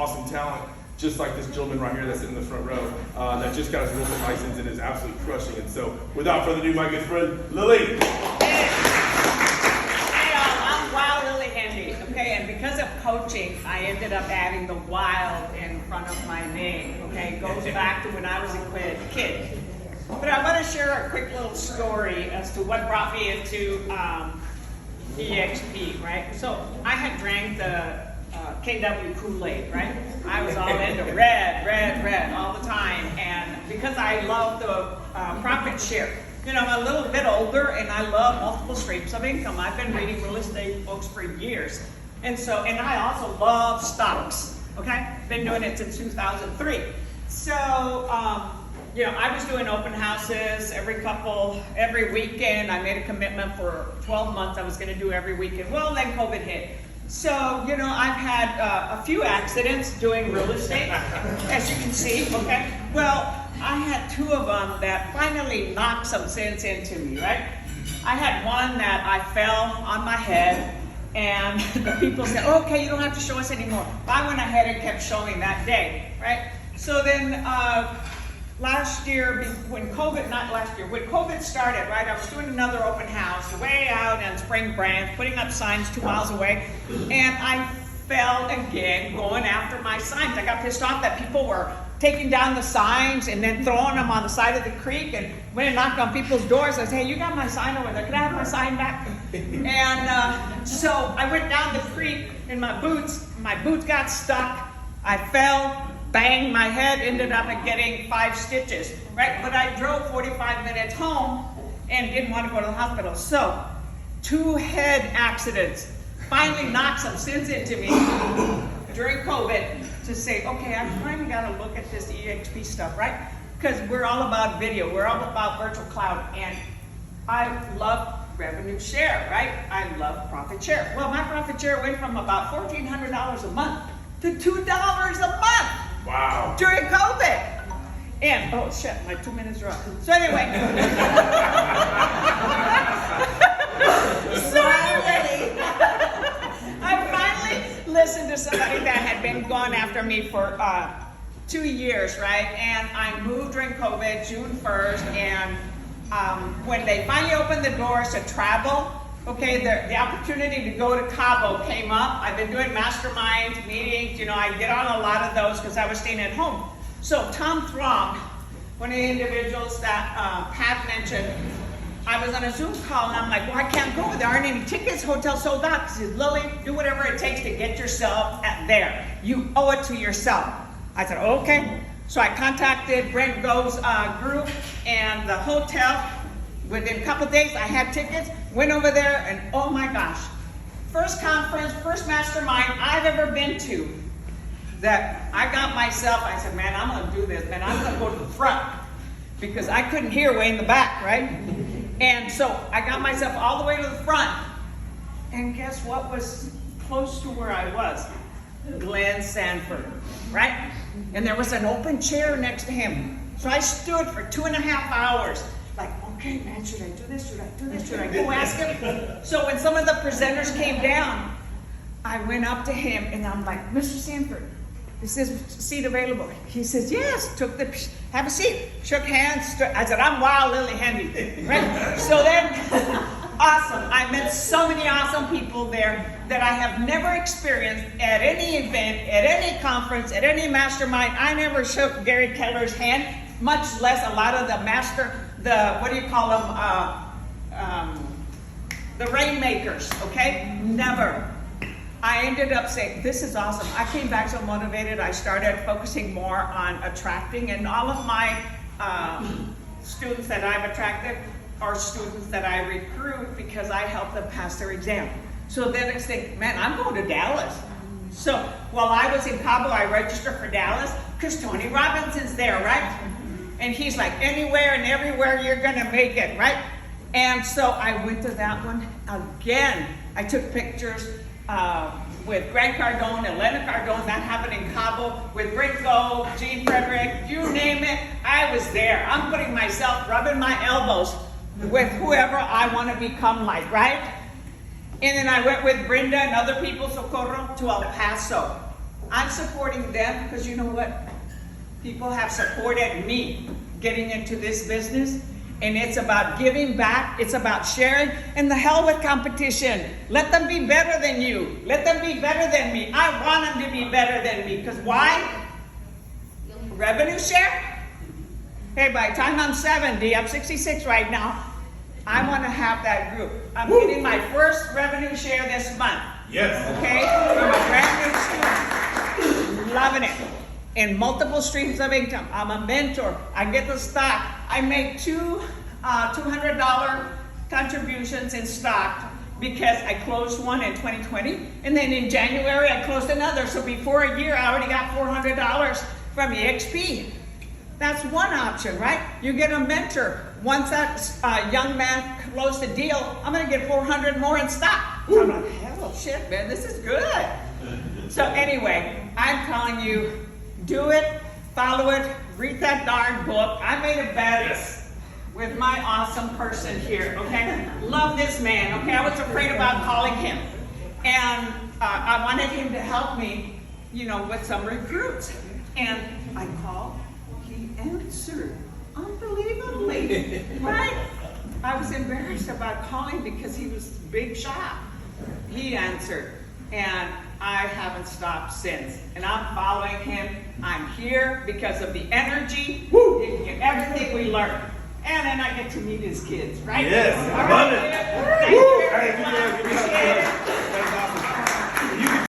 awesome talent, just like this gentleman right here that's in the front row, that just got his real estate license and is absolutely crushing it. So without further ado, my good friend, Lillie. Okay, and because of coaching, I ended up adding the wild in front of my name. Okay, it goes back to when I was a kid. But I want to share a quick little story as to what brought me into EXP, right? So I had drank the KW Kool-Aid, right? I was all into red all the time, and because I love the profit share. You know, I'm a little bit older and I love multiple streams of income. I've been reading real estate books for years. And I also love stocks, okay? Been doing it since 2003. So, you know, I was doing open houses every weekend. I made a commitment for 12 months I was gonna do every weekend. Well, then COVID hit. So, you know, I've had a few accidents doing real estate, as you can see, okay? Well, I had two of them that finally knocked some sense into me, right? I had one that I fell on my head, and the people said, okay, you don't have to show us anymore. I went ahead and kept showing that day, right? So then last year, when COVID started, right, I was doing another open house way out in Spring Branch, putting up signs 2 miles away, and I fell again going after my signs. I got pissed off that people were taking down the signs and then throwing them on the side of the creek, and went and knocked on people's doors. I said, hey, you got my sign over there, can I have my sign back? And so I went down the creek in my boots got stuck, I fell, banged my head, ended up getting 5 stitches, right? But I drove 45 minutes home and didn't want to go to the hospital. So 2 head accidents finally knocked some sense into me during COVID to say, okay, I finally got to look at this EXP stuff, right? Because we're all about video, we're all about virtual cloud, and I love revenue share, right? I love profit share. Well, my profit share went from about $1,400 a month to $2 a month. Wow. During COVID. And, oh shit, my 2 minutes are up. So anyway. I finally listened to somebody that had been going after me for 2 years, right? And I moved during COVID, June 1st, and when they finally opened the doors to travel, okay, the opportunity to go to Cabo came up. I've been doing masterminds, meetings, you know, I get on a lot of those because I was staying at home. So Tom Throm, one of the individuals that Pat mentioned, I was on a Zoom call and I'm like, well, I can't go. There aren't any tickets, hotel sold out. He says, Lillie, do whatever it takes to get yourself there. You owe it to yourself. I said, okay. So I contacted Brent Gove's group and the hotel. Within a couple of days, I had tickets, went over there, and oh my gosh, first conference, first mastermind I've ever been to, that I got myself, I said, man, I'm gonna do this, man, I'm gonna go to the front, because I couldn't hear way in the back, right? And so I got myself all the way to the front, and guess what was close to where I was? Glenn Sanford, right? And there was an open chair next to him. So I stood for 2.5 hours, like, okay, man, should I do this? Should I do this? Should I go ask him? So when some of the presenters came down, I went up to him and I'm like, Mr. Sanford, is this seat available? He says, yes. Have a seat. Shook hands. I said, I'm wild, Lillie Handy. Right? So then, awesome. I met so many awesome people there that I have never experienced at any event, at any conference, at any mastermind. I never shook Gary Keller's hand, much less a lot of the rainmakers, okay? Never. I ended up saying, this is awesome. I came back so motivated. I started focusing more on attracting, and all of my students that I've attracted are students that I recruit because I help them pass their exam. So then I think, man, I'm going to Dallas. So while I was in Cabo, I registered for Dallas because Tony Robinson's there, right? And he's like, anywhere and everywhere you're gonna make it, right? And so I went to that one again. I took pictures with Grant Cardone, Elena Cardone, that happened in Cabo, with Rick Go, Gene Frederick, you name it, I was there. I'm putting myself, rubbing my elbows with whoever I want to become like, right? And then I went with Brenda and other people, Socorro, to El Paso. I'm supporting them because you know what? People have supported me getting into this business, and it's about giving back. It's about sharing, and the hell with competition. Let them be better than you. Let them be better than me. I want them to be better than me because why? Revenue share? Hey, by the time I'm 70, I'm 66 right now, I want to have that group. I'm getting my first revenue share this month. Yes. Okay? From a brand new student. Loving it. In multiple streams of income. I'm a mentor. I get the stock. I make two $200 contributions in stock because I closed one in 2020. And then in January, I closed another. So before a year, I already got $400 from EXP. That's one option, right? You get a mentor. Once that young man closed the deal, I'm going to get 400 more in stock. So I'm like, hell, shit, man, this is good. So anyway, I'm telling you, do it, follow it, read that darn book. I made a bet with my awesome person here, okay? Love this man, okay? I was afraid about calling him. And I wanted him to help me, you know, with some recruits. And I called, he answered. Unbelievably, right? I was embarrassed about calling because he was big shot. He answered, and I haven't stopped since. And I'm following him. I'm here because of the energy, everything we learned. And then I get to meet his kids, right? Yes, All love right, it. Thank you very much. Thank you. Appreciate it.